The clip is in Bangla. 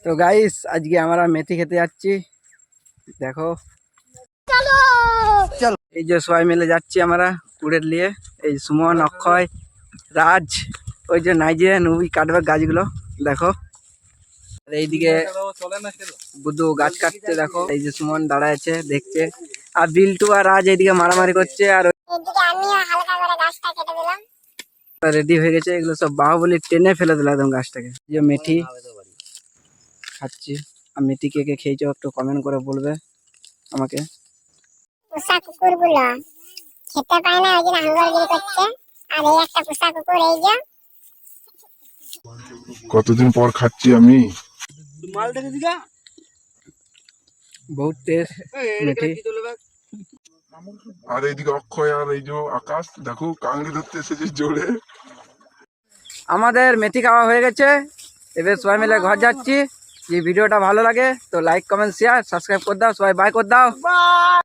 তো গাইস আজকে আমরা মেথি খেতে যাচ্ছি। দেখো চলো চলো, এই যে সবাই মিলে যাচ্ছি আমরা কুড়ের নিয়ে। এই সুমন, অক্ষয়, রাজ, ওই যে নাইজেরিয়ান ওই কাটবে গাছগুলো দেখো। আর এইদিকে বুধু গাছ কাটছে দেখো। এই যে সুমন দাঁড়ায় আছে দেখছে, আর বিল্টু আর রাজ এইদিকে মারামারি করছে। আর রেডি হয়ে গেছে, এগুলো সব বাহুবলি টেনে ফেলে দিল একদম গাছটাকে। যে মেথি খাচ্ছি, আর মেথি কে কে খেয়েছো একটু কমেন্ট করে বলবে আমাকে। পোষা কুকুরগুলো খেতে পায় না, ওই জন্য হাঙ্গরগিরি করছে। আর এই একটা পোষা কুকুর, এই যে কতদিন পর খাচ্ছি আমি। বহুত টেস্ট মেথি। আর এইদিকে অক্ষয় আর এই যে আকাশ দেখো কাংড়ি ধরতে এসেছে জোরে। আমাদের মেথি খাওয়া হয়ে গেছে, এবার সবাই মিলে ঘর যাচ্ছি। যদি ভিডিওটা ভালো লাগে তো লাইক কমেন্ট শেয়ার সাবস্ক্রাইব করে দাও, সবাই বাই করে দাও।